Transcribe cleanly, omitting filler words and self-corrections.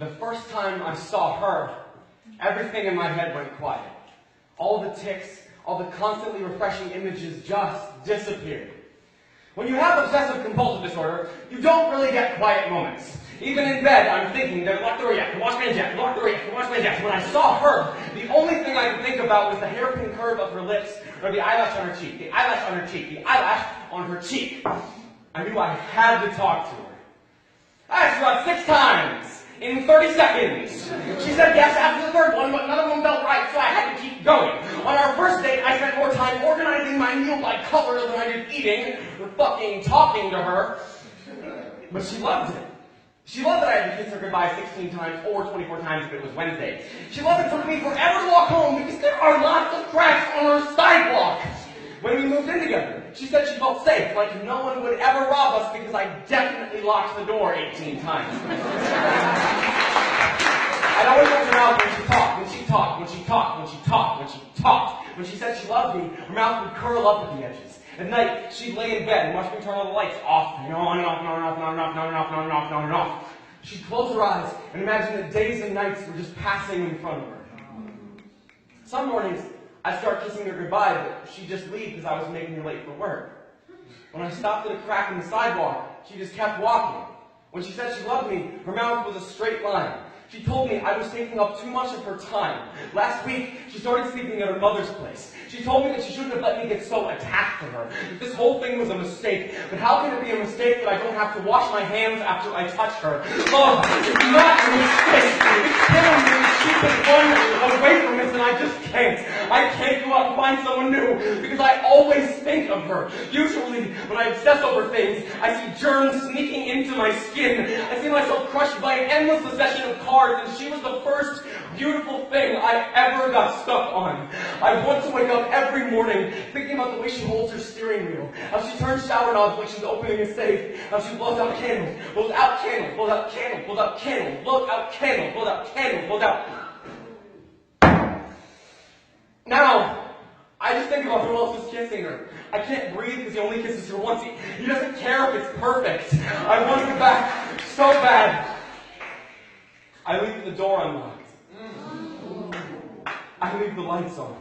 The first time I saw her, everything in my head went quiet. All the tics, all the constantly refreshing images just disappeared. When you have obsessive compulsive disorder, you don't really get quiet moments. Even in bed, I'm thinking, lock the door yet, wash my hands, lock the door yet, wash my hands. When I saw her, the only thing I could think about was the hairpin curve of her lips, or the eyelash on her cheek, the eyelash on her cheek, the eyelash on her cheek. I knew I had to talk to her. I asked her about 6 times in 30 seconds. She said yes after the third one, but none of them felt right, so I had to keep going. On our first date, I spent more time organizing my meal by color than I did eating or fucking talking to her. But she loved it. She loved that I had to kiss her goodbye 16 times or 24 times if it was Wednesday. She loved it took me forever to walk home because there are lots of cracks on our sidewalk. When we moved in together, she said she felt safe, like no one would ever rob us because I definitely locked the door 18 times. I'd always watch her mouth when she talked, when she talked, when she talked, when she talked, when she talked. When she said she loved me, her mouth would curl up at the edges. At night, she'd lay in bed and watch me turn all the lights off and on and off and on and off and on and off and on and off and on and off and on and off. She'd close her eyes and imagine that days and nights were just passing in front of her. Some mornings, I'd start kissing her goodbye, but she'd just leave because I was making her late for work. When I stopped at a crack in the sidewalk, she just kept walking. When she said she loved me, her mouth was a straight line. She told me I was taking up too much of her time. Last week, she started sleeping at her mother's place. She told me that she shouldn't have let me get so attached to her, that this whole thing was a mistake. But how can it be a mistake that I don't have to wash my hands after I touch her? Oh, it's not a mistake. It's killing me. She can run away from this, and I just can't. I can't go out and find someone new, because I always think of her. Usually, when I obsess over things, I see germs sneaking into my skin. I see myself crushed by an endless succession of cards, and she was the first beautiful thing I ever got stuck on. I want to wake up every morning thinking about the way she holds her steering wheel, how she turns shower knobs like she's opening a safe, how she blows out candles, blows out candles, blows out candles, blows out candles, blows out candles, blows out candles, blows out. Now, I just think about who else is kissing her. I can't breathe because he only kisses her once. He doesn't care if it's perfect. I want him back so bad. I leave the door unlocked. I leave the lights on.